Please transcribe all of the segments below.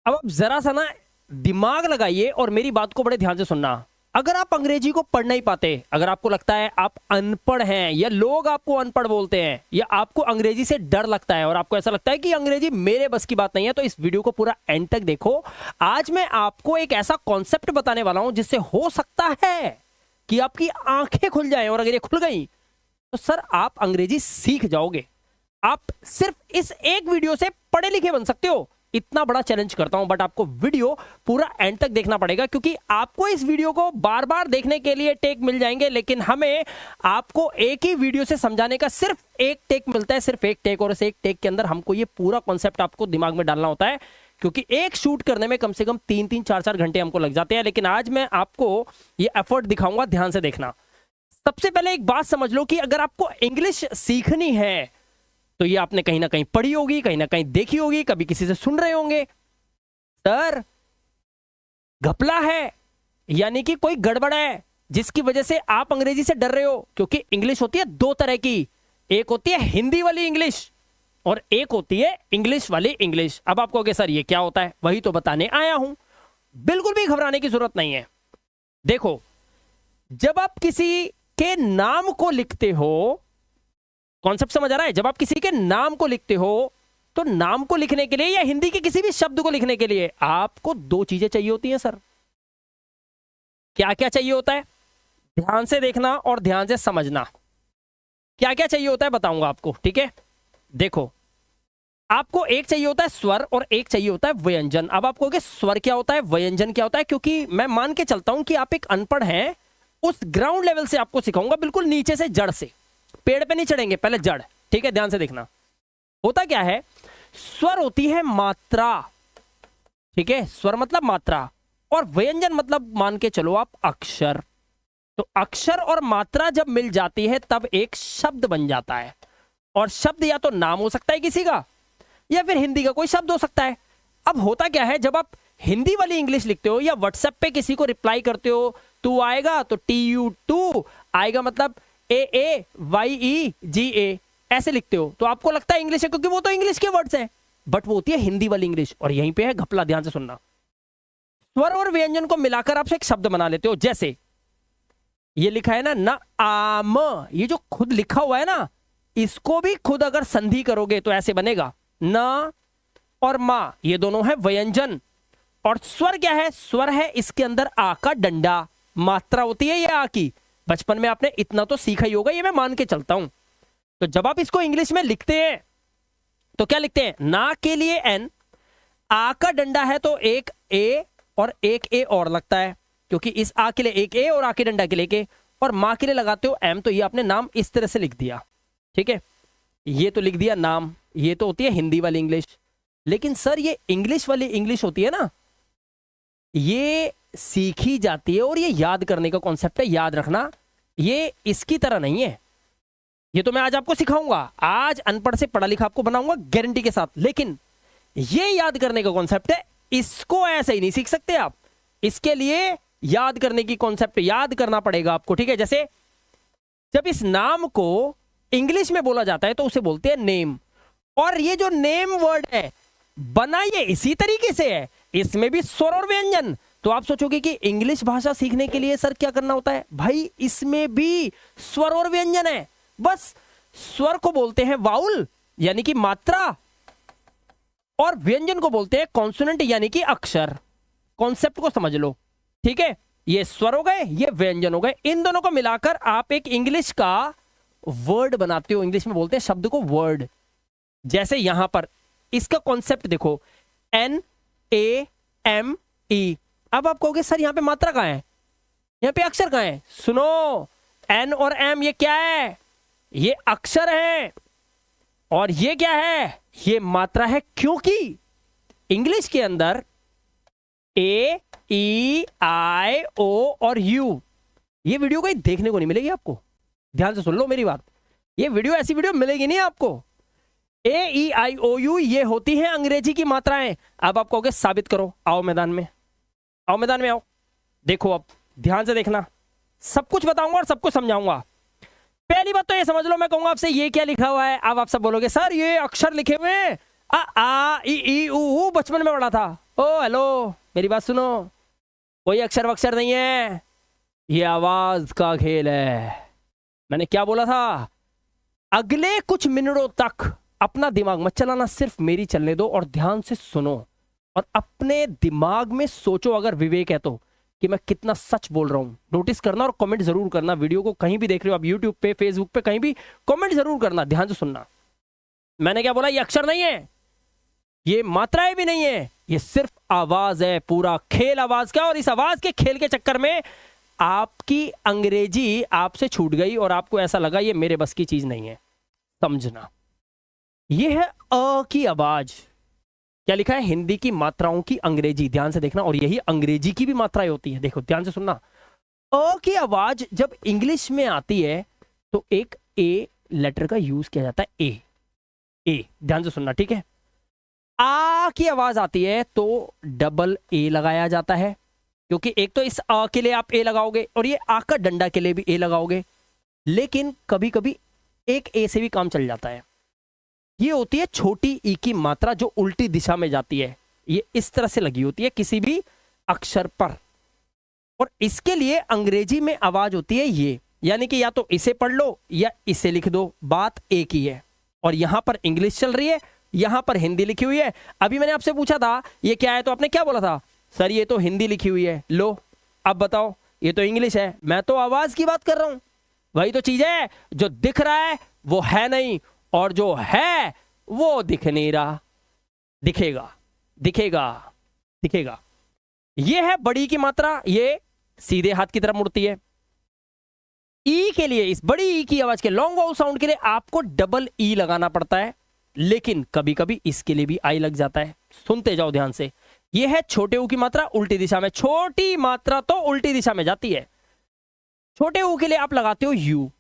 अब आप जरा सा ना दिमाग लगाइए और मेरी बात को बड़े ध्यान से सुनना। अगर आप अंग्रेजी को पढ़ नहीं पाते, अगर आपको लगता है आप अनपढ़ हैं या लोग आपको अनपढ़ बोलते हैं या आपको अंग्रेजी से डर लगता है और आपको ऐसा लगता है कि अंग्रेजी मेरे बस की बात नहीं है, तो इस वीडियो को पूरा एंड तक देखो। आज मैं आपको एक ऐसा कॉन्सेप्ट बताने वाला हूं जिससे हो सकता है कि आपकी आंखें खुल जाएं, और अगर ये खुल गई तो सर आप अंग्रेजी सीख जाओगे। आप सिर्फ इस एक वीडियो से पढ़े लिखे बन सकते हो, इतना बड़ा चैलेंज करता हूं। बट आपको वीडियो पूरा एंड तक देखना पड़ेगा, क्योंकि आपको इस वीडियो को बार बार देखने के लिए टेक मिल जाएंगे, लेकिन हमें आपको एक ही वीडियो से समझाने का सिर्फ एक टेक मिलता है, सिर्फ एक टेक। और इस एक टेक के अंदर हमको ये पूरा कॉन्सेप्ट आपको दिमाग में डालना होता है, क्योंकि एक शूट करने में कम से कम 3-3, 4-4 घंटे हमको लग जाते हैं। लेकिन आज मैं आपको ये एफर्ट दिखाऊंगा, ध्यान से देखना। सबसे पहले एक बात समझ लो कि अगर आपको इंग्लिश सीखनी है तो ये आपने कहीं ना कहीं पढ़ी होगी, कहीं ना कहीं देखी होगी, कभी किसी से सुन रहे होंगे, सर घपला है, यानी कि कोई गड़बड़ है जिसकी वजह से आप अंग्रेजी से डर रहे हो। क्योंकि इंग्लिश होती है दो तरह की, एक होती है हिंदी वाली इंग्लिश और एक होती है इंग्लिश वाली इंग्लिश। अब आप कहोगे सर ये क्या होता है, वही तो बताने आया हूं। बिल्कुल भी घबराने की जरूरत नहीं है। देखो, जब आप किसी के नाम को लिखते हो, कॉन्सेप्ट समझ आ रहा है? जब आप किसी के नाम को लिखते हो तो नाम को लिखने के लिए या हिंदी के किसी भी शब्द को लिखने के लिए आपको दो चीजें चाहिए होती हैं। सर क्या क्या चाहिए होता है? ध्यान से देखना और ध्यान से समझना। क्या क्या चाहिए होता है बताऊंगा आपको, ठीक है? देखो, आपको एक चाहिए होता है स्वर और एक चाहिए होता है व्यंजन। अब आप कहोगे स्वर क्या होता है, व्यंजन क्या होता है? क्योंकि मैं मान के चलता हूं कि आप एक अनपढ़ हैं, उस ग्राउंड लेवल से आपको सिखाऊंगा, बिल्कुल नीचे से, जड़ से। पेड़ पे नहीं चढ़ेंगे, पहले जड़, ठीक है? ध्यान से देखना। होता क्या है, स्वर होती है मात्रा, ठीक है? स्वर मतलब मात्रा, और व्यंजन मतलब मान के चलो आप अक्षर। तो अक्षर और मात्रा जब मिल जाती है तब एक शब्द बन जाता है। और शब्द या तो नाम हो सकता है किसी का, या फिर हिंदी का कोई शब्द हो सकता है। अब होता क्या है, जब आप हिंदी वाली इंग्लिश लिखते हो या व्हाट्सएप पे किसी को रिप्लाई करते हो, तू आएगा तो TU2 आएगा, मतलब AAYEGA ऐसे लिखते हो, तो आपको लगता है इंग्लिश है, क्योंकि वो तो इंग्लिश के वर्ड्स हैं। बट वो होती है हिंदी वाली इंग्लिश। और यहीं पे है घपला, ध्यान से सुनना। स्वर और व्यंजन को मिलाकर आप एक शब्द बना लेते हो। जैसे ये लिखा है ना आम, ये जो खुद लिखा हुआ है ना, इसको भी खुद अगर संधि करोगे तो ऐसे बनेगा न और मा, ये दोनों है व्यंजन। और स्वर क्या है? स्वर है इसके अंदर आ का डंडा, मात्रा होती है ये आ की। बचपन में आपने इतना तो सीखा ही होगा, ये मैं मान के चलता हूं। तो जब आप इसको इंग्लिश में लिखते हैं तो क्या लिखते हैं? ना के लिए N, आ का डंडा है तो एक A और एक A और लगता है, क्योंकि इस आ के लिए एक A और आ के डंडा के लिए के, और मां के लिए लगाते हो M। तो ये आपने नाम इस तरह से लिख दिया, ठीक है? ये तो लिख दिया नाम, ये तो होती है हिंदी वाली इंग्लिश। लेकिन सर ये इंग्लिश वाली इंग्लिश होती है ना, ये सीखी जाती है और ये याद करने का कॉन्सेप्ट है। याद रखना, ये इसकी तरह नहीं है। ये तो मैं आज आपको सिखाऊंगा, आज अनपढ़ से पढ़ा लिखा आपको बनाऊंगा गारंटी के साथ। लेकिन ये याद करने का कॉन्सेप्ट है, इसको ऐसे ही नहीं सीख सकते आप। इसके लिए याद करने की कॉन्सेप्ट याद करना पड़ेगा आपको, ठीक है? जैसे जब इस नाम को इंग्लिश में बोला जाता है तो उसे बोलते हैं नेम। और ये जो नेम वर्ड है बना ये इसी तरीके से है, इसमें भी स्वर और व्यंजन। तो आप सोचोगे कि इंग्लिश भाषा सीखने के लिए सर क्या करना होता है? भाई इसमें भी स्वर और व्यंजन है। बस स्वर को बोलते हैं वाउल यानी कि मात्रा, और व्यंजन को बोलते हैं कॉन्सोनेंट यानी कि अक्षर। कॉन्सेप्ट को समझ लो, ठीक है? ये स्वर हो गए, ये व्यंजन हो गए। इन दोनों को मिलाकर आप एक इंग्लिश का वर्ड बनाते हो। इंग्लिश में बोलते हैं शब्द को वर्ड। जैसे यहां पर इसका कॉन्सेप्ट देखो, NAME। अब आप कहोगे सर यहां पे मात्रा कहां है, यहां पे अक्षर कहां है? सुनो, N और M ये क्या है? ये अक्षर है। और ये क्या है? ये मात्रा है, क्योंकि इंग्लिश के अंदर A, E, I, O और U, ये वीडियो कहीं देखने को नहीं मिलेगी आपको। ध्यान से सुन लो मेरी बात, ये वीडियो ऐसी वीडियो मिलेगी नहीं आपको। A, E, I, O, U ये होती हैं अंग्रेजी की मात्राएं। अब आप कहोगे साबित करो, आओ मैदान में, आओ मैदान में आओ। देखो अब ध्यान से देखना, सब कुछ बताऊंगा और सब कुछ समझाऊंगा। पहली बात तो ये समझ लो, मैं कहूंगा आपसे ये क्या लिखा हुआ है। अब आप सब बोलोगे सर ये अक्षर लिखे हुए हैं, आ ई ऊ बचपन में पढ़ा था। ओ हेलो, मेरी बात सुनो, कोई अक्षर वक्षर नहीं है, ये आवाज का खेल है। मैंने क्या बोला था? अगले कुछ मिनटों तक अपना दिमाग मत चलाना, सिर्फ मेरी चलने दो और ध्यान से सुनो और अपने दिमाग में सोचो, अगर विवेक है तो, कि मैं कितना सच बोल रहा हूं। नोटिस करना और कमेंट जरूर करना। वीडियो को कहीं भी देख रहे हो आप, यूट्यूब पे, फेसबुक पे, कहीं भी कमेंट जरूर करना, ध्यान से सुनना। मैंने क्या बोला? ये अक्षर नहीं है, ये मात्राएं भी नहीं है, ये सिर्फ आवाज है। पूरा खेल आवाज का, और इस आवाज के खेल के चक्कर में आपकी अंग्रेजी आपसे छूट गई और आपको ऐसा लगा ये मेरे बस की चीज नहीं है। समझना, ये है अ की आवाज। क्या लिखा है? हिंदी की मात्राओं की अंग्रेजी। ध्यान से देखना, और यही अंग्रेजी की भी मात्राएं होती है। देखो ध्यान से सुनना, अ की आवाज जब इंग्लिश में आती है तो एक ए लेटर का यूज किया जाता है। ए, ध्यान से सुनना, ठीक है। आ की आवाज आती है तो डबल ए लगाया जाता है, क्योंकि एक तो इस आ के लिए आप ए लगाओगे और ये आ का डंडा के लिए भी ए लगाओगे। लेकिन कभी कभी एक ए से भी काम चल जाता है। ये होती है छोटी ई की मात्रा जो उल्टी दिशा में जाती है। ये इस तरह से लगी होती है किसी भी अक्षर पर, और इसके लिए अंग्रेजी में आवाज होती है ये। यानी कि या तो इसे पढ़ लो या इसे लिख दो, बात एक ही है। और यहां पर इंग्लिश चल रही है, यहां पर हिंदी लिखी हुई है। अभी मैंने आपसे पूछा था ये क्या है, तो आपने क्या बोला था? सर ये तो हिंदी लिखी हुई है। लो अब बताओ, ये तो इंग्लिश है। मैं तो आवाज की बात कर रहा हूं। वही तो चीज है, जो दिख रहा है वो है नहीं, और जो है वो दिख नहीं रहा। दिखेगा दिखेगा दिखेगा। ये है बड़ी की मात्रा, ये सीधे हाथ की तरफ मुड़ती है। ई के लिए, इस बड़ी ई की आवाज के लॉन्ग वाउल साउंड के लिए आपको डबल ई लगाना पड़ता है, लेकिन कभी कभी इसके लिए भी आई लग जाता है। सुनते जाओ ध्यान से। यह है छोटे ऊ की मात्रा उल्टी दिशा में। छोटी मात्रा तो उल्टी दिशा में जाती है। छोटे ऊ के लिए आप लगाते हो यू,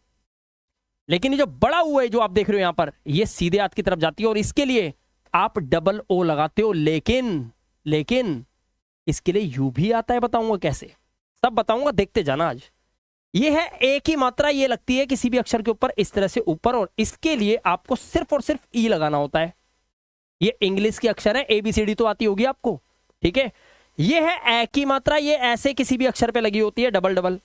लेकिन ये जो बड़ा ऊ है जो आप देख रहे हो यहां पर, ये सीधे हाथ की तरफ जाती है और इसके लिए आप डबल ओ लगाते हो। लेकिन इसके लिए यू भी आता है। बताऊंगा कैसे, सब बताऊंगा, देखते जाना आज। ये है ए की मात्रा, ये लगती है किसी भी अक्षर के ऊपर इस तरह से ऊपर, और इसके लिए आपको सिर्फ और सिर्फ ई लगाना होता है। ये इंग्लिश के अक्षर है, ABCD तो आती होगी आपको, ठीक है। ये है ए की मात्रा, ये ऐसे किसी भी अक्षर पे लगी होती है डबल डबल,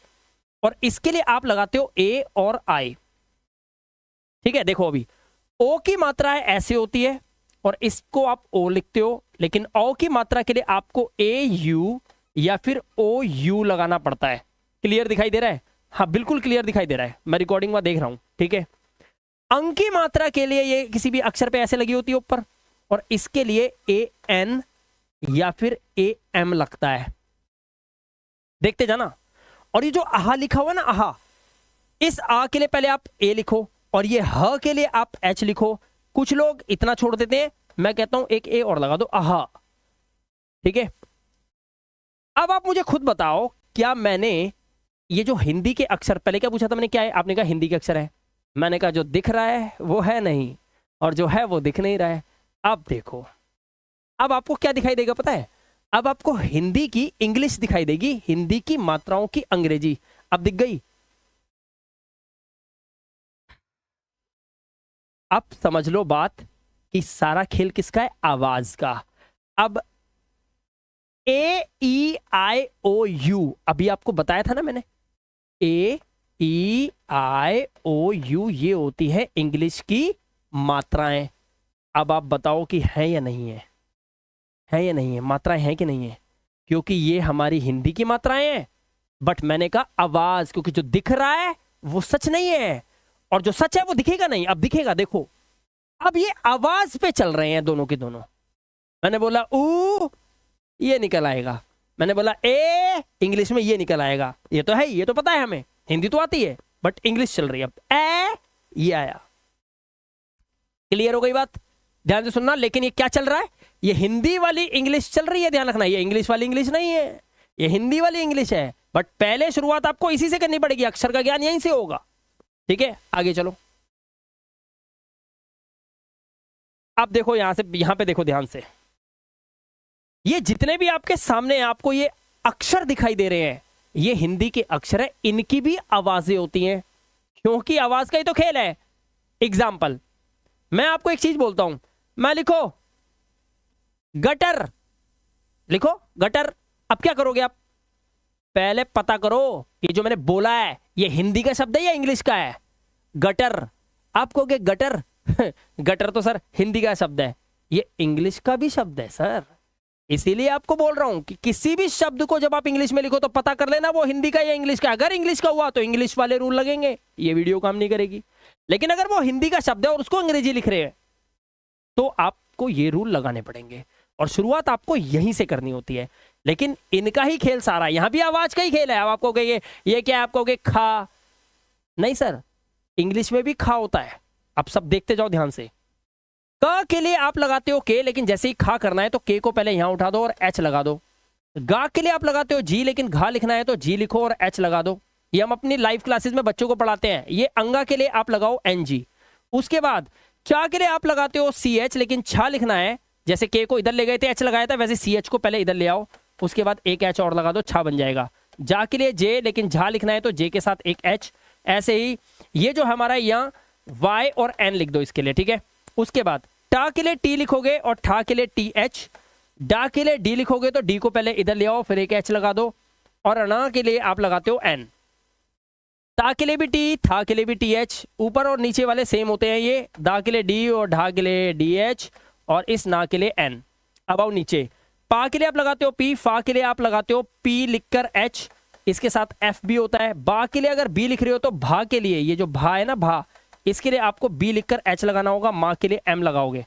और इसके लिए आप लगाते हो ए और आई, ठीक है। देखो अभी ओ की मात्रा है ऐसे होती है और इसको आप ओ लिखते हो, लेकिन ओ की मात्रा के लिए आपको ए यू या फिर ओ यू लगाना पड़ता है। क्लियर दिखाई दे रहा है? हाँ बिल्कुल क्लियर दिखाई दे रहा है, मैं रिकॉर्डिंग में देख रहा हूं, ठीक है। अंक की मात्रा के लिए ये किसी भी अक्षर पे ऐसे लगी होती है ऊपर, और इसके लिए ए एन या फिर ए एम लगता है। देखते जाना। और ये जो आहा लिखा हुआ ना, आहा, इस आ के लिए पहले आप ए लिखो और ये ह के लिए आप एच लिखो। कुछ लोग इतना छोड़ देते हैं, मैं कहता हूं एक ए और लगा दो, आहा, ठीक है। अब आप मुझे खुद बताओ, क्या मैंने ये जो हिंदी के अक्षर, पहले क्या पूछा था मैंने, क्या है? आपने कहा हिंदी के अक्षर है। मैंने कहा जो दिख रहा है वो है नहीं, और जो है वो दिख नहीं रहा है। अब देखो, अब आपको क्या दिखाई देगा पता है? अब आपको हिंदी की इंग्लिश दिखाई देगी, हिंदी की मात्राओं की अंग्रेजी अब दिख गई। अब समझ लो बात कि सारा खेल किसका है? आवाज का। अब AEIOU अभी आपको बताया था ना मैंने, AEIOU ये होती है इंग्लिश की मात्राएं। अब आप बताओ कि है या नहीं है? है या नहीं है? मात्राएं हैं कि नहीं है? क्योंकि ये हमारी हिंदी की मात्राएं हैं, बट मैंने कहा आवाज, क्योंकि जो दिख रहा है वो सच नहीं है, और जो सच है वो दिखेगा नहीं। अब दिखेगा, देखो अब ये आवाज पे चल रहे हैं दोनों के दोनों। मैंने बोला ऊ, ये निकल आएगा। मैंने बोला ए, इंग्लिश में ये निकल आएगा। ये तो है, ये तो पता है हमें, हिंदी तो आती है, बट इंग्लिश चल रही है। अब ए, ये आया। क्लियर हो गई बात? ध्यान से सुनना। लेकिन ये क्या चल रहा है? ये हिंदी वाली इंग्लिश चल रही है, ध्यान रखना। ये इंग्लिश वाली इंग्लिश नहीं है, ये हिंदी वाली इंग्लिश है। बट पहले शुरुआत आपको इसी से करनी पड़ेगी, अक्षर का ज्ञान यहीं से होगा, ठीक है। आगे चलो। अब देखो यहां से, यहां पे देखो ध्यान से, ये जितने भी आपके सामने आपको ये अक्षर दिखाई दे रहे हैं, ये हिंदी के अक्षर है, इनकी भी आवाजें होती हैं, क्योंकि आवाज का ही तो खेल है। एग्जाम्पल, मैं आपको एक चीज बोलता हूं, मैं लिखो गटर, लिखो गटर। अब क्या करोगे आप, पहले पता करो ये जो मैंने बोला है ये हिंदी का शब्द है या इंग्लिश का है। गटर, आप कहोगे गटर गटर तो सर हिंदी का शब्द है, ये इंग्लिश का भी शब्द है सर। इसीलिए आपको बोल रहा हूं कि किसी भी शब्द को जब आप इंग्लिश में लिखो तो पता कर लेना वो हिंदी का या इंग्लिश का। अगर इंग्लिश का हुआ तो इंग्लिश वाले रूल लगेंगे, ये वीडियो काम नहीं करेगी। लेकिन अगर वो हिंदी का शब्द है और उसको अंग्रेजी लिख रहे हैं तो आपको ये रूल लगाने पड़ेंगे, और शुरुआत आपको यहीं से करनी होती है। लेकिन इनका ही खेल सारा, यहां भी आवाज का ही खेल है। अब आपको कहेंगे ये क्या है, आपको कहेंगे खा, नहीं सर इंग्लिश में भी खा होता है। आप सब देखते जाओ ध्यान से। क के लिए आप लगाते हो के, लेकिन जैसे ही खा करना है तो के को पहले यहां उठा दो और एच लगा दो। गा के लिए आप लगाते हो जी, लेकिन घा लिखना है तो जी लिखो और एच लगा दो। ये हम अपनी लाइव क्लासेस में बच्चों को पढ़ाते हैं। ये अंगा के लिए आप लगाओ एन जी। उसके बाद चा के लिए आप लगाते हो सी एच, लेकिन छा लिखना है, जैसे के को इधर ले गए थे एच लगाया था, वैसे सी एच को पहले इधर ले आओ, उसके बाद एक एच और लगा दो, छा बन जाएगा। जा के लिए जे, लेकिन झा लिखना है तो जे के साथ एक एच। ऐसे ही ये जो हमारा यहाँ वाई और एन लिख दो इसके लिए, ठीक है। उसके बाद टा के लिए टी लिखोगे और ठा के लिए टी एच। डा के लिए डी लिखोगे तो डी को पहले इधर ले आओ, फिर एक एच लगा दो, और अना के लिए आप लगाते हो एन। ता के लिए भी टी, था के लिए भी टी एच। ऊपर और नीचे वाले सेम होते हैं ये, दा के लिए डी और ढा के लिए डी एच, और इस ना के लिए एन। अब आओ नीचे, पा के लिए आप लगाते हो पी, फा के लिए आप लगाते हो पी लिखकर एच, इसके साथ एफ भी होता है। बा के लिए अगर बी लिख रहे हो तो भा के लिए, ये जो भा है ना भा, इसके लिए आपको बी लिखकर एच लगाना होगा, माँ के लिए एम लगाओगे।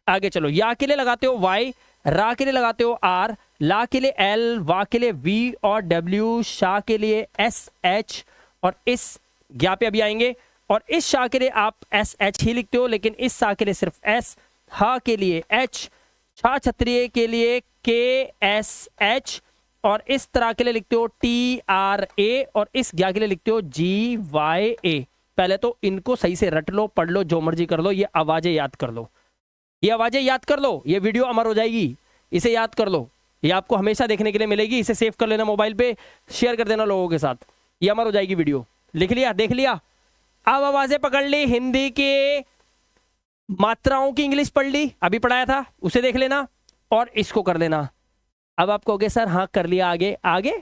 आगे चलो, या के लिए लगाते हो वाई, रा के लिए लगाते हो आर, ला के लिए एल, वा के लिए वी और डब्ल्यू, शाह के लिए एस एच, और इस ज्ञा पे अभी आएंगे, और इस शाह के लिए आप एस एच ही लिखते हो, लेकिन इस सा के लिए सिर्फ एस, हा के लिए एच, छा क्षत्रिय के लिए के एस एच, और इस तरह के लिए लिखते हो टी आर ए, और इस ज्ञा के लिए लिखते हो जी वाई ए। पहले तो इनको सही से रट लो, पढ़ लो, जो मर्जी कर लो, ये आवाजें याद कर लो, ये आवाजें याद कर लो। ये वीडियो अमर हो जाएगी, इसे याद कर लो, ये आपको हमेशा देखने के लिए मिलेगी। इसे सेव कर लेना मोबाइल पे, शेयर कर देना लोगों के साथ, ये अमर हो जाएगी वीडियो। लिख लिया, देख लिया। अब आवाजें पकड़ ली, हिंदी के मात्राओं की इंग्लिश पढ़ ली, अभी पढ़ाया था उसे देख लेना, और इसको कर लेना। अब आप कहोगे सर हाँ कर लिया, आगे आगे।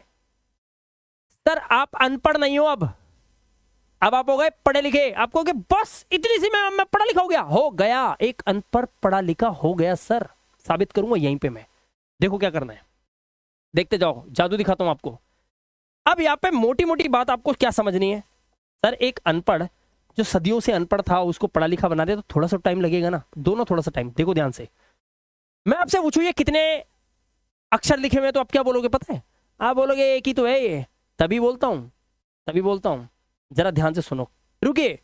सर आप अनपढ़ नहीं हो, अब आप हो गए पढ़े लिखे। आप कहोगे बस इतनी सी मैं पढ़ा लिखा हो गया, एक अनपढ़ पढ़ा लिखा हो गया सर। साबित करूंगा यहीं पे मैं, देखो क्या करना है, देखते जाओ, जादू दिखाता हूं आपको। अब यहाँ पे मोटी मोटी बात आपको क्या समझनी है, सर एक अनपढ़ जो सदियों से अनपढ़ था उसको पढ़ा लिखा बना दे तो थोड़ा सा टाइम लगेगा ना, दोनों थोड़ा सा टाइम। देखो ध्यान से, मैं आपसे पूछूं ये कितने अक्षर लिखे हुए, तो आप क्या बोलोगे पता है? आप बोलोगे एक ही तो है ये। तभी बोलता हूं जरा ध्यान से सुनो, रुकिए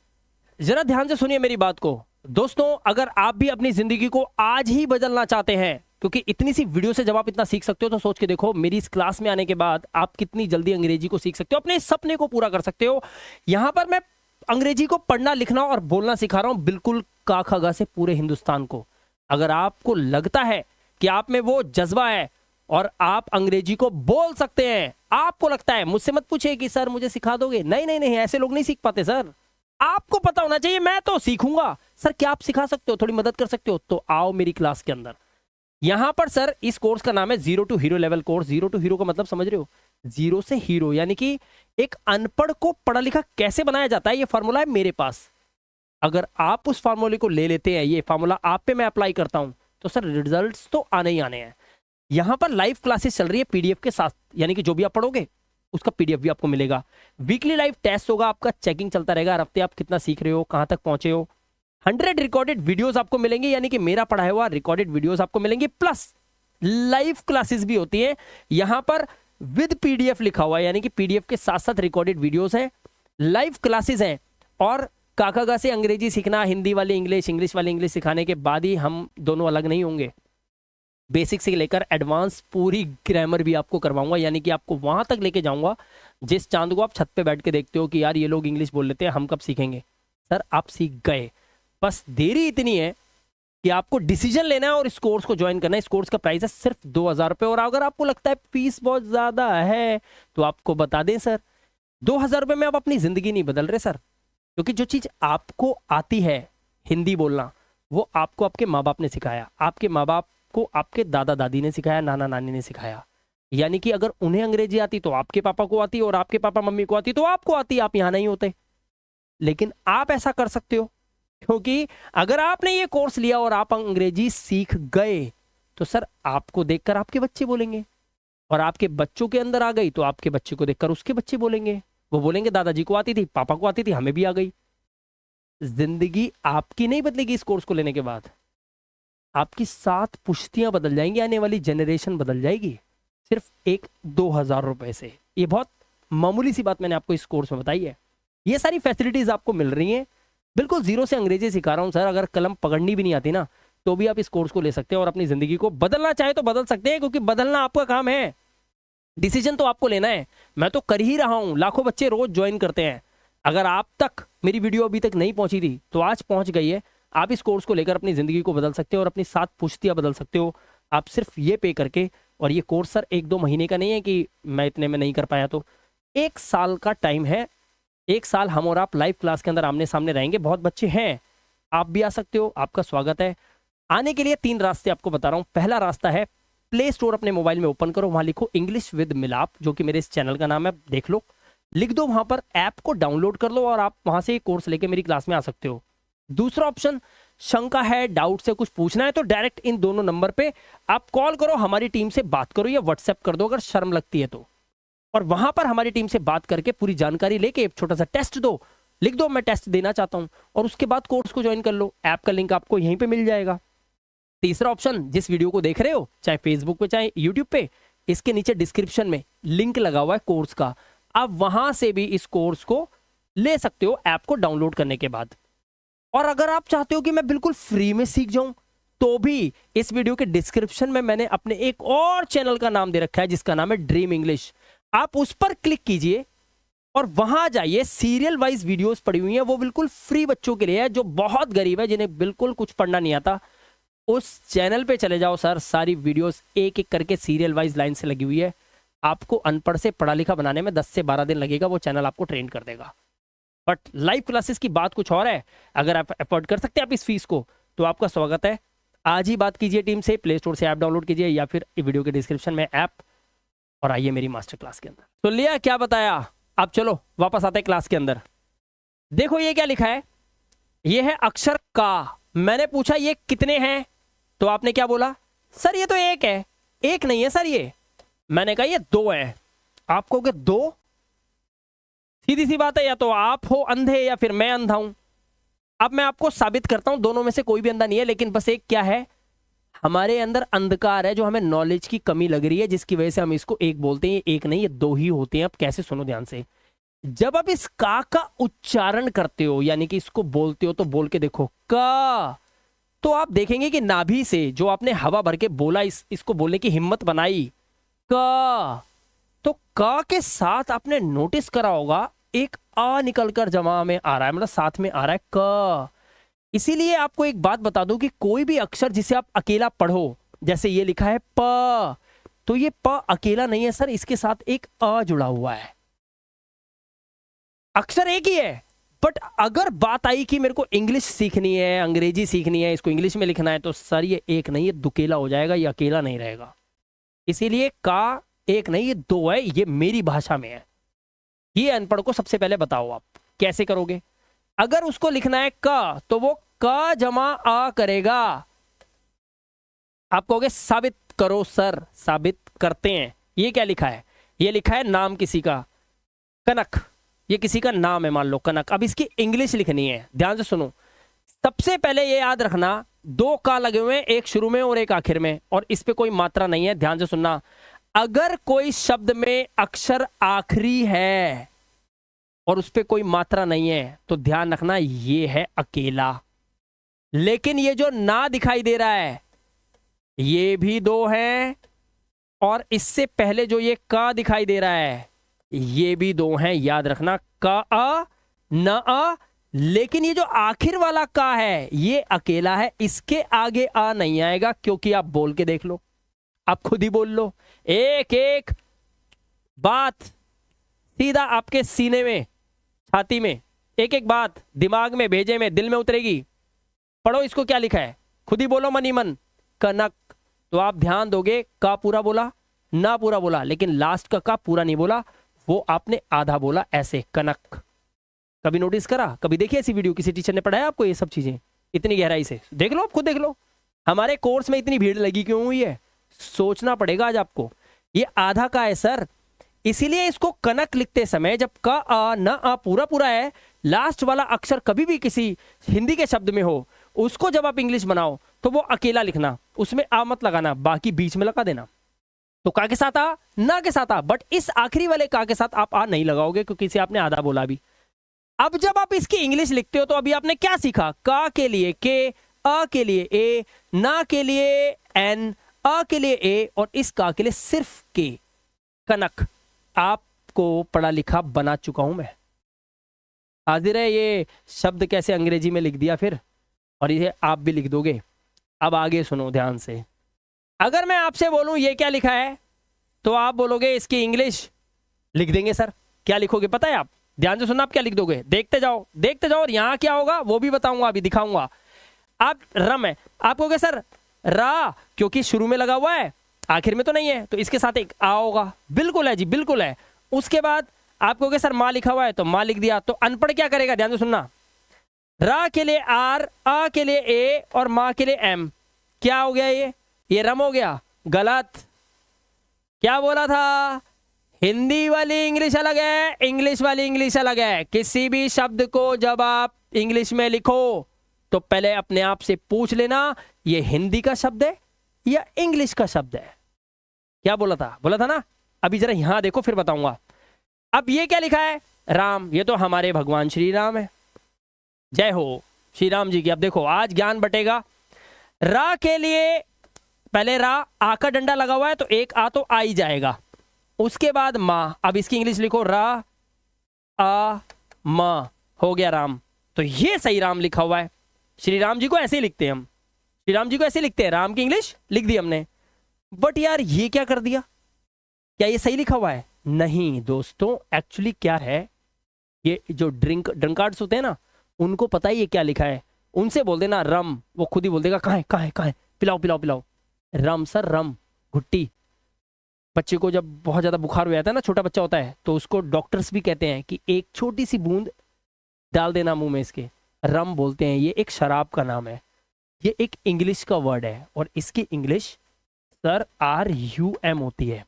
जरा ध्यान से सुनिए मेरी बात को। दोस्तों अगर आप भी अपनी जिंदगी को आज ही बदलना चाहते हैं, क्योंकि इतनी सी वीडियो से जब आप इतना सीख सकते हो तो सोच के देखो मेरी इस क्लास में आने के बाद आप कितनी जल्दी अंग्रेजी को सीख सकते हो, अपने सपने को पूरा कर सकते हो। यहां पर मैं अंग्रेजी को पढ़ना लिखना और बोलना सिखा रहा हूं, बिल्कुल का खा गा से पूरे हिंदुस्तान को। अगर आपको लगता है कि आप में वो जज्बा है और आप अंग्रेजी को बोल सकते हैं, आपको लगता है, मुझसे मत पूछिए कि सर मुझे सिखा दोगे, नहीं नहीं नहीं, ऐसे लोग नहीं सीख पाते सर। आपको पता होना चाहिए मैं तो सीखूंगा। सर क्या आप सिखा सकते हो, थोड़ी मदद कर सकते हो? तो आओ मेरी क्लास के अंदर। यहां पर सर इस कोर्स का नाम है zero to hero level course. Zero to hero का मतलब समझ रहे हो? जीरो से हीरो, यानी कि एक अनपढ़ को पढ़ा लिखा कैसे बनाया जाता है, ये फॉर्मूला है मेरे पास। अगर आप उस फार्मूले को ले लेते हैं, ये फार्मूला आप पे मैं अप्लाई करता हूं, तो सर रिजल्ट्स तो आने ही आने हैं। यहां पर लाइव क्लासेस चल रही है पीडीएफ के साथ, यानी कि जो भी आप पढ़ोगे उसका पीडीएफ भी आपको मिलेगा। वीकली लाइव टेस्ट होगा, आपका चेकिंग चलता रहेगा, हर हफ्ते आप कितना सीख रहे हो, कहां तक पहुंचे हो। 100 रिकॉर्डेड वीडियोस आपको मिलेंगे, यानी कि मेरा पढ़ाया हुआ रिकॉर्डेड वीडियोस आपको मिलेंगे, प्लस लाइव क्लासेस भी होती है। यहां पर विद पीडीएफ लिखा हुआ है, यानी कि पीडीएफ के साथ साथ रिकॉर्डेड वीडियोस हैं, लाइव क्लासेस हैं। और काकागा से अंग्रेजी सीखना, हिंदी वाली इंग्लिश, इंग्लिश वाली इंग्लिश सिखाने के बाद ही हम दोनों अलग नहीं होंगे। बेसिक से लेकर एडवांस पूरी ग्रामर भी आपको करवाऊंगा, यानी कि आपको वहां तक लेके जाऊंगा जिस चांद को आप छत पे बैठ के देखते हो कि यार ये लोग इंग्लिश बोल लेते हैं, हम कब सीखेंगे। सर आप सीख गए, बस देरी इतनी है कि आपको डिसीजन लेना है और इस कोर्स को ज्वाइन करना है। इस कोर्स का प्राइस है सिर्फ 2000 रुपये। और अगर आपको लगता है फीस बहुत ज्यादा है तो आपको बता दें सर, 2000 रुपये में आप अपनी जिंदगी नहीं बदल रहे सर, क्योंकि जो चीज आपको आती है हिंदी बोलना, वो आपको आपके माँ बाप ने सिखाया। आपके माँ बाप आपको आपके दादा दादी ने सिखाया, नाना नानी ने सिखाया। यानी कि अगर उन्हें अंग्रेजी आती तो आपके पापा को आती, और आपके पापा मम्मी को आती तो आपको आती, आप यहां नहीं होते। लेकिन आप ऐसा कर सकते हो, क्योंकि अगर आपने ये कोर्स लिया और आप अंग्रेजी सीख गए तो सर आपको देखकर आपके बच्चे बोलेंगे, और आपके बच्चों के अंदर आ गई तो आपके बच्चे को देखकर उसके बच्चे बोलेंगे। वो बोलेंगे दादाजी को आती थी, पापा को आती थी, हमें भी आ गई। जिंदगी आपकी नहीं बदलेगी इस कोर्स को लेने के बाद, आपकी 7 पुश्तियां बदल जाएंगी, आने वाली जनरेशन बदल जाएगी, सिर्फ 1-2 हजार रुपए से। ये बहुत मामूली सी बात मैंने आपको इस कोर्स में बताई है। ये सारी फैसिलिटीज आपको मिल रही हैं, बिल्कुल जीरो से अंग्रेजी सिखा रहा हूं सर। अगर कलम पकड़नी भी नहीं आती ना तो भी आप इस कोर्स को ले सकते हैं और अपनी जिंदगी को बदलना चाहे तो बदल सकते हैं, क्योंकि बदलना आपका काम है, डिसीजन तो आपको लेना है। मैं तो कर ही रहा हूं, लाखों बच्चे रोज ज्वाइन करते हैं। अगर आप तक मेरी वीडियो अभी तक नहीं पहुंची थी तो आज पहुंच गई है। आप इस कोर्स को लेकर अपनी जिंदगी को बदल सकते हो और अपनी 7 पुश्तियां बदल सकते हो, आप सिर्फ ये पे करके। और ये कोर्स सर 1-2 महीने का नहीं है कि मैं इतने में नहीं कर पाया, तो 1 साल का टाइम है। 1 साल हम और आप लाइव क्लास के अंदर आमने सामने रहेंगे। बहुत बच्चे हैं, आप भी आ सकते हो, आपका स्वागत है। आने के लिए 3 रास्ते आपको बता रहा हूं। पहला रास्ता है, प्ले स्टोर अपने मोबाइल में ओपन करो, वहां लिखो इंग्लिश विद मिलाप, जो कि मेरे इस चैनल का नाम है, देख लो, लिख दो वहां पर, ऐप को डाउनलोड कर लो और आप वहां से कोर्स लेके मेरी क्लास में आ सकते हो। दूसरा ऑप्शन, शंका है, डाउट से कुछ पूछना है तो डायरेक्ट इन दोनों नंबर पे आप कॉल करो, हमारी टीम से बात करो या व्हाट्सएप कर दो अगर शर्म लगती है तो, और वहां पर हमारी टीम से बात करके पूरी जानकारी लेके एक छोटा सा टेस्ट दो, लिख दो मैं टेस्ट देना चाहता हूं, और उसके बाद कोर्स को ज्वाइन कर लो। ऐप का लिंक आपको यहीं पे मिल जाएगा। तीसरा ऑप्शन, जिस वीडियो को देख रहे हो, चाहे फेसबुक पे चाहे यूट्यूब पे, इसके नीचे डिस्क्रिप्शन में लिंक लगा हुआ है कोर्स का, आप वहां से भी इस कोर्स को ले सकते हो ऐप को डाउनलोड करने के बाद। और अगर आप चाहते हो कि मैं बिल्कुल फ्री में सीख जाऊं तो भी इस वीडियो के डिस्क्रिप्शन में मैंने अपने एक और चैनल का नाम दे रखा है जिसका नाम है ड्रीम इंग्लिश। आप उस पर क्लिक कीजिए और वहां जाइए, सीरियल वाइज वीडियोस पड़ी हुई हैं, वो बिल्कुल फ्री बच्चों के लिए है जो बहुत गरीब है, जिन्हें बिल्कुल कुछ पढ़ना नहीं आता। उस चैनल पे चले जाओ सर, सारी वीडियोस एक एक करके सीरियल वाइज लाइन से लगी हुई है। आपको अनपढ़ से पढ़ा लिखा बनाने में 10 से 12 दिन लगेगा, वो चैनल आपको ट्रेन कर देगा। बट लाइव क्लासेस की बात कुछ और है। अगर आप अफोर्ड कर सकते हैं आप इस फीस को, तो आपका स्वागत है। आज ही बात कीजिए टीम से, प्ले स्टोर से ऐप डाउनलोड कीजिए या फिर वीडियो के डिस्क्रिप्शन में ऐप, और आइए मेरी मास्टर क्लास के अंदर। तो लिया क्या बताया, अब चलो वापस आते हैं क्लास के अंदर। देखो ये क्या लिखा है, ये है अक्षर का। मैंने पूछा ये कितने हैं, तो आपने क्या बोला, सर ये तो एक है। एक नहीं है सर ये, मैंने कहा ये 2 है। आप कहोगे 2, सीधी सी बात है, या तो आप हो अंधे या फिर मैं अंधा हूं। अब मैं आपको साबित करता हूं, दोनों में से कोई भी अंधा नहीं है, लेकिन बस एक क्या है, हमारे अंदर अंधकार है, जो हमें नॉलेज की कमी लग रही है, जिसकी वजह से हम इसको एक बोलते हैं। एक नहीं, ये 2 ही होते हैं। अब कैसे, सुनो ध्यान से। जब आप इस का उच्चारण करते हो, यानी कि इसको बोलते हो, तो बोल के देखो का, तो आप देखेंगे कि नाभि से जो आपने हवा भर के बोला, इसको बोलने की हिम्मत बनाई, का, तो का के साथ आपने नोटिस करा होगा एक आ निकलकर जमा में आ रहा है, मतलब साथ में आ रहा है का। इसीलिए आपको एक बात बता दूं कि कोई भी अक्षर जिसे आप अकेला पढ़ो, जैसे ये लिखा है प, तो ये प अकेला नहीं है सर, इसके साथ एक अ जुड़ा हुआ है। अक्षर एक ही है, बट अगर बात आई कि मेरे को इंग्लिश सीखनी है, अंग्रेजी सीखनी है, इसको इंग्लिश में लिखना है, तो सर ये एक नहीं, ये दुकेला हो जाएगा, ये अकेला नहीं रहेगा। इसीलिए का एक नहीं, ये 2 है, ये मेरी भाषा में है। ये अनपढ़ को सबसे पहले बताओ आप कैसे करोगे। अगर उसको लिखना है का, तो वो का जमा आ करेगा। आप कहोगे साबित करो सर, साबित करते हैं। ये क्या लिखा है, ये लिखा है नाम किसी का, कनक, ये किसी का नाम है, मान लो कनक। अब इसकी इंग्लिश लिखनी है, ध्यान से सुनो। सबसे पहले ये याद रखना, 2 का लगे हुए हैं, एक शुरू में और एक आखिर में, और इस पे कोई मात्रा नहीं है। ध्यान से सुनना, अगर कोई शब्द में अक्षर आखिरी है और उस पे कोई मात्रा नहीं है, तो ध्यान रखना ये है अकेला। लेकिन ये जो ना दिखाई दे रहा है, ये भी 2 है, और इससे पहले जो ये का दिखाई दे रहा है, ये भी 2 हैं। याद रखना, का आ न आ, लेकिन ये जो आखिर वाला का है ये अकेला है, इसके आगे आ नहीं आएगा, क्योंकि आप बोल के देख लो, आप खुद ही बोल लो। एक एक बात सीधा आपके सीने में, छाती में, एक एक बात दिमाग में, भेजे में, दिल में उतरेगी। पढ़ो इसको क्या लिखा है, खुद ही बोलो मन ही मन, कनक। तो आप ध्यान दोगे, का पूरा बोला, ना पूरा बोला, लेकिन लास्ट का पूरा नहीं बोला, वो आपने आधा बोला, ऐसे कनक। कभी नोटिस करा, कभी देखी ऐसी वीडियो, किसी टीचर ने पढ़ाया आपको ये सब चीजें इतनी गहराई से? देख लो, आप खुद देख लो, हमारे कोर्स में इतनी भीड़ लगी क्यों हुई है, सोचना पड़ेगा आज आपको। ये आधा का है सर, इसीलिए इसको कनक लिखते समय जब का आ न आ पूरा पूरा है, लास्ट वाला अक्षर कभी भी किसी हिंदी के शब्द में हो, उसको जब आप इंग्लिश बनाओ तो वो अकेला लिखना, उसमें आ मत लगाना, बाकी बीच में लगा देना। तो का के साथ आ, ना के साथ आ, बट इस आखिरी वाले का के साथ आप आ नहीं लगाओगे क्योंकि इसे आपने आधा बोला भी। अब जब आप इसकी इंग्लिश लिखते हो तो अभी आपने क्या सीखा, का के लिए के, अ के लिए ए, ना के लिए एन, अ के लिए ए, और इस का के लिए सिर्फ के, कनक। आपको पढ़ा लिखा बना चुका हूं मैं। हाजिर है ये शब्द कैसे अंग्रेजी में लिख दिया फिर, और ये आप भी लिख दोगे। अब आगे सुनो ध्यान से, अगर मैं आपसे बोलूं ये क्या लिखा है, तो आप बोलोगे इसकी इंग्लिश लिख देंगे सर। क्या लिखोगे पता है आप? ध्यान से सुनना, आप क्या लिख दोगे, देखते जाओ देखते जाओ, और यहां क्या होगा वो भी बताऊंगा, अभी दिखाऊंगा। आप रम है, आप कहोगे सर रा, क्योंकि शुरू में लगा हुआ है, आखिर में तो नहीं है, तो इसके साथ एक आ होगा। बिल्कुल है जी, बिल्कुल है। उसके बाद आप कहोगे सर माँ लिखा हुआ है, तो माँ लिख दिया। तो अनपढ़ क्या करेगा, ध्यान से सुनना, रा के लिए आर, आ के लिए ए, और माँ के लिए एम। क्या हो गया ये रम हो गया। गलत। क्या बोला था, हिंदी वाली इंग्लिश अलग है, इंग्लिश वाली इंग्लिश अलग है। किसी भी शब्द को जब आप इंग्लिश में लिखो तो पहले अपने आप से पूछ लेना ये हिंदी का शब्द है या इंग्लिश का शब्द है। क्या बोला था ना। अभी जरा यहां देखो, फिर बताऊंगा। अब ये क्या लिखा है, राम, ये तो हमारे भगवान श्री राम है। जय हो श्री राम जी की। अब देखो आज ज्ञान बटेगा। रा के लिए पहले रा, आ का डंडा लगा हुआ है तो एक आ तो आ ही जाएगा। उसके बाद माँ, अब इसकी इंग्लिश लिखो, रा आ माँ, हो गया राम। तो ये सही राम लिखा हुआ है। श्री राम जी को ऐसे ही लिखते हैं हम, श्री राम जी को ऐसे लिखते हैं, राम की इंग्लिश लिख दी हमने। बट यार ये क्या कर दिया, क्या ये सही लिखा हुआ है? नहीं दोस्तों, एक्चुअली क्या है, ये जो ड्रिंकार्ड्स होते हैं ना, उनको पता ही ये क्या लिखा है। उनसे बोल देना रम, वो खुद ही बोल देगा कहाँ है, पिलाओ पिलाओ पिलाओ। रम सर, रम, घुट्टी। बच्चे को जब बहुत ज्यादा बुखार हो जाता है ना, छोटा बच्चा होता है, तो उसको डॉक्टर्स भी कहते हैं कि एक छोटी सी बूंद डाल देना मुंह में इसके, रम बोलते हैं। ये एक शराब का नाम है, ये एक इंग्लिश का वर्ड है, और इसकी इंग्लिश सर RUM होती है,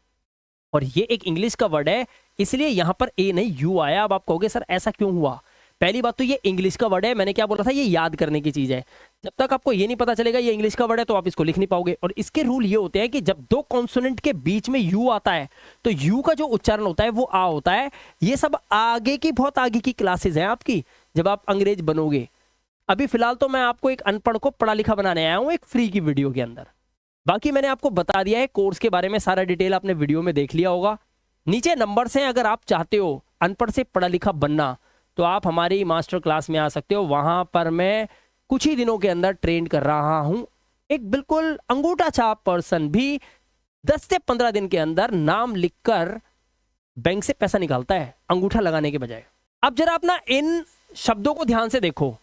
और ये एक इंग्लिश का वर्ड है, इसलिए यहां पर ए नहीं यू आया। अब आप कहोगे सर ऐसा क्यों हुआ? पहली बात तो ये इंग्लिश का वर्ड है, मैंने क्या बोला था, ये याद करने की चीज है। जब तक आपको ये नहीं पता चलेगा ये इंग्लिश का वर्ड है तो आप इसको लिख नहीं पाओगे। और इसके रूल ये होते हैं कि जब दो कॉन्सोनेंट के बीच में यू आता है तो यू का जो उच्चारण होता है वो आ होता है। ये सब आगे की, बहुत आगे की क्लासेस हैं आपकी, जब आप अंग्रेज बनोगे। अभी फिलहाल तो मैं आपको एक अनपढ़ को पढ़ा लिखा बनाने आया हूं एक फ्री की वीडियो के अंदर। बाकी मैंने आपको बता दिया है कोर्स के बारे में, सारा डिटेल आपने वीडियो में देख लिया होगा। नीचे नंबर्स हैं, अगर आप चाहते हो अनपढ़ से पढ़ा लिखा बनना तो आप हमारी मास्टर क्लास में आ सकते हो। वहां पर मैं कुछ ही दिनों के अंदर ट्रेन कर रहा हूं एक बिल्कुल अंगूठा छाप पर्सन भी 10 से 15 दिन के अंदर नाम लिखकर बैंक से पैसा निकालता है अंगूठा लगाने के बजाय। अब जरा अपना इन शब्दों को ध्यान से देखो,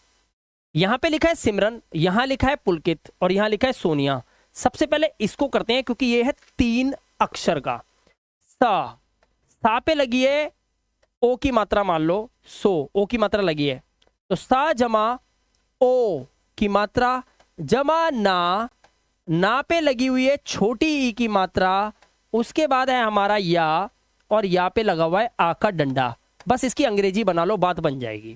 यहां पे लिखा है सिमरन, यहां लिखा है पुलकित, और यहां लिखा है सोनिया। सबसे पहले इसको करते हैं क्योंकि ये है 3 अक्षर का। सा पे लगी है ओ की मात्रा, मान लो सो, ओ की मात्रा लगी है, तो सा जमा ओ की मात्रा जमा ना, ना पे लगी हुई है छोटी ई की मात्रा, उसके बाद है हमारा या, और या पे लगा हुआ है आ का डंडा। बस इसकी अंग्रेजी बना लो, बात बन जाएगी।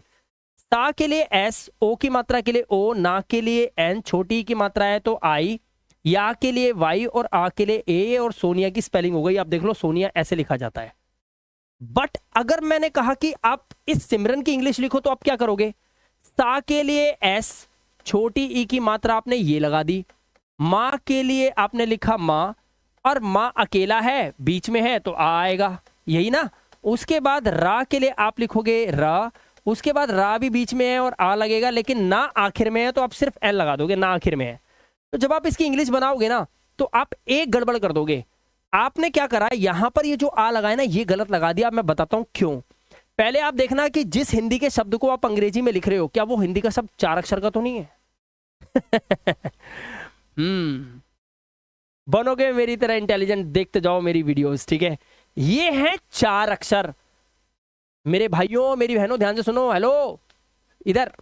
सा के लिए एस, ओ की मात्रा के लिए ओ, ना के लिए एन, छोटी ई की मात्रा है तो आई, या के लिए वाई, और आ के लिए ए, और सोनिया की स्पेलिंग हो गई। आप देख लो सोनिया ऐसे लिखा जाता है। बट अगर मैंने कहा कि आप इस सिमरन की इंग्लिश लिखो तो आप क्या करोगे? सा के लिए एस, छोटी ई की मात्रा आपने ये लगा दी, माँ के लिए आपने लिखा माँ, और माँ अकेला है बीच में है तो आ आएगा, यही ना। उसके बाद रा के लिए आप लिखोगे रा, उसके बाद रा भी बीच में है और आ लगेगा, लेकिन ना आखिर में है तो आप सिर्फ एन लगा दोगे, ना आखिर में है। तो जब आप इसकी इंग्लिश बनाओगे ना तो आप एक गड़बड़ कर दोगे। आपने क्या करा, यहां पर ये जो आ लगाया ना ये गलत लगा दिया। मैं बताता हूं क्यों। पहले आप देखना कि जिस हिंदी के शब्द को आप अंग्रेजी में लिख रहे हो क्या वो हिंदी का शब्द 4 अक्षर का तो नहीं है? बनोगे मेरी तरह इंटेलिजेंट, देखते जाओ मेरी वीडियोस, ठीक है। ये हैं 4 अक्षर। मेरे भाइयों मेरी बहनों ध्यान से सुनो, हेलो इधर।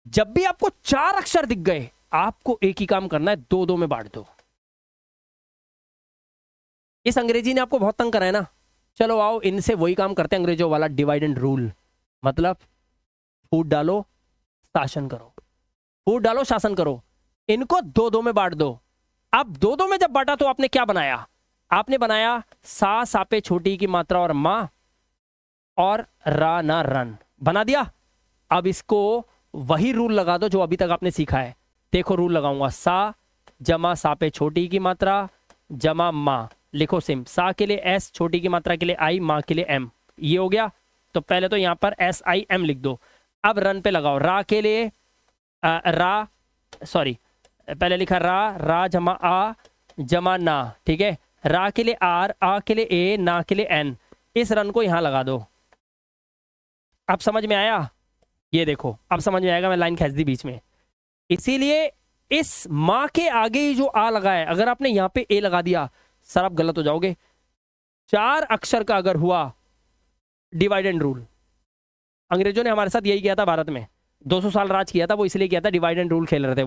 जब भी आपको 4 अक्षर दिख गए, आपको एक ही काम करना है, 2-2 में बांट दो। इस अंग्रेजी ने आपको बहुत तंग करा है ना, चलो आओ इनसे वही काम करते हैं अंग्रेजों वाला, डिवाइड एंड रूल। मतलब फूट डालो शासन करो, फूट डालो शासन करो। इनको 2-2 में बांट दो। अब 2-2 में जब बांटा तो आपने क्या बनाया? आपने बनाया सा सापे छोटी की मात्रा और मां और रा ना रन बना दिया। अब इसको वही रूल लगा दो जो अभी तक आपने सीखा है। देखो रूल लगाऊंगा, सा जमा सापे छोटी की मात्रा जमा मां, लिखो सिम। सा के लिए एस, छोटी की मात्रा के लिए आई, मां के लिए एम। ये हो गया। तो पहले तो यहां पर एस आई एम लिख दो। अब रन पे लगाओ। रा के लिए पहले लिखा रा जमा आ जमा ना, ठीक है। रा के लिए आर, आ के लिए ए, ना के लिए एन। इस रन को यहां लगा दो। अब समझ में आया? ये देखो अब समझ में आएगा, मैं लाइन खींच दी बीच में। इसीलिए इस मां के आगे ही जो आ लगा है, अगर आपने यहां पे ए लगा दिया सर आप गलत हो जाओगे। 4 अक्षर का अगर हुआ डिवाइड एंड रूल, अंग्रेजों ने हमारे साथ यही किया था भारत में, 200 साल राज किया था। वो इसलिए किया था, डिवाइड एंड रूल खेल रहे थे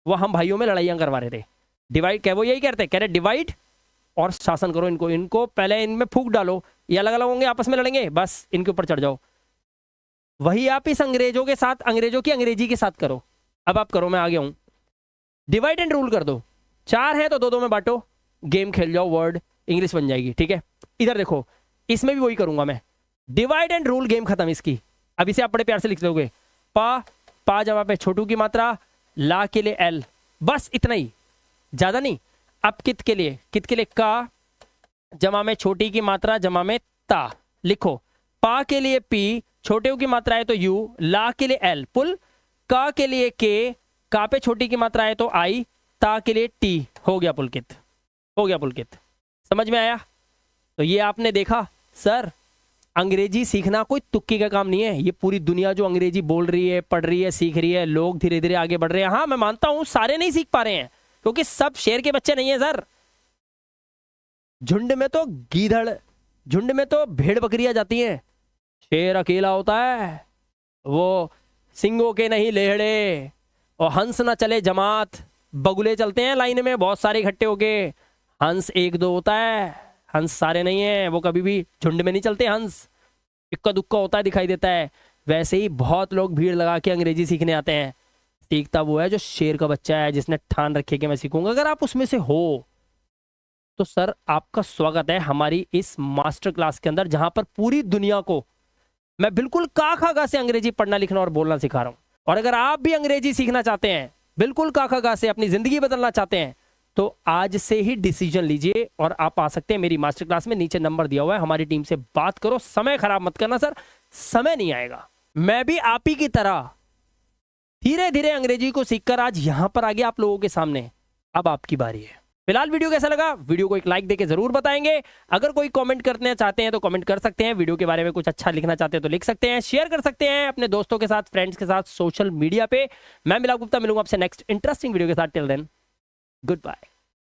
वो हम भाइयों में लड़ाइयां करवा रहे थे। डिवाइड क्या, वो यही कहते कह रहे डिवाइड और शासन करो। इनको पहले इनमें फूंक डालो, ये अलग अलग होंगे, आपस में लड़ेंगे, बस इनके ऊपर चढ़ जाओ। वही आप इस अंग्रेजों के साथ, अंग्रेजों की अंग्रेजी के साथ करो। अब आप करो, मैं आ गया हूं। डिवाइड एंड रूल कर दो। 4 है तो 2-2 में बांटो, गेम खेल जाओ, वर्ड इंग्लिश बन जाएगी, ठीक है। इधर देखो, इसमें भी वही करूंगा मैं। डिवाइड एंड रूल, गेम खत्म इसकी। अब इसे आप बड़े प्यार से लिख दोगे, पा जमा पे छोटू की मात्रा, ला के लिए एल, बस इतना ही, ज्यादा नहीं। अब कित के लिए का जमा में छोटी की मात्रा जमा में ता, लिखो। पा के लिए पी, छोटे की मात्रा है तो यू, ला के लिए एल, पुल। का के लिए के, का पे छोटी की मात्रा है तो आई, ता के लिए टी। हो गया पुलकित, हो गया पुलकित। समझ में आया? तो ये आपने देखा सर, अंग्रेजी सीखना कोई तुक्की का काम नहीं है। ये पूरी दुनिया जो अंग्रेजी बोल रही है, पढ़ रही है, सीख रही है, लोग धीरे धीरे आगे बढ़ रहे हैं। हाँ मैं मानता हूं सारे नहीं सीख पा रहे हैं, क्योंकि सब शेर के बच्चे नहीं है सर। झुंड में तो गीदड़, झुंड में तो भेड़ बकरियां जाती हैं, शेर अकेला होता है। वो सिंगों के नहीं लेहड़े, और हंस ना चले जमात, बगुले चलते हैं लाइन में बहुत सारे इकट्ठे होके। हंस 1-2 होता है, हंस सारे नहीं है, वो कभी भी झुंड में नहीं चलते। हंस इक्का दुक्का होता है, दिखाई देता है। वैसे ही बहुत लोग भीड़ लगा के अंग्रेजी सीखने आते हैं, सीखता वो है जो शेर का बच्चा है, जिसने ठान रखे कि मैं सीखूंगा। अगर आप उसमें से हो तो सर आपका स्वागत है हमारी इस मास्टर क्लास के अंदर, जहां पर पूरी दुनिया को मैं बिल्कुल का खा गा से अंग्रेजी पढ़ना लिखना और बोलना सिखा रहा हूं। और अगर आप भी अंग्रेजी सीखना चाहते हैं, बिल्कुल का खा गा से अपनी जिंदगी बदलना चाहते हैं, तो आज से ही डिसीजन लीजिए और आप आ सकते हैं मेरी मास्टर क्लास में। नीचे नंबर दिया हुआ है, हमारी टीम से बात करो। समय खराब मत करना सर, समय नहीं आएगा। मैं भी आप ही की तरह धीरे धीरे अंग्रेजी को सीखकर आज यहां पर आ गया आप लोगों के सामने। अब आपकी बारी है। फिलहाल वीडियो कैसा लगा, वीडियो को एक लाइक देके जरूर बताएंगे। अगर कोई कमेंट करना चाहते हैं तो कमेंट कर सकते हैं, वीडियो के बारे में कुछ अच्छा लिखना चाहते हैं तो लिख सकते हैं, शेयर कर सकते हैं अपने दोस्तों के साथ, फ्रेंड्स के साथ, सोशल मीडिया पे। मैं मिलाप गुप्ता मिलूंगा आपसे नेक्स्ट इंटरेस्टिंग वीडियो के साथ। Till then good bye.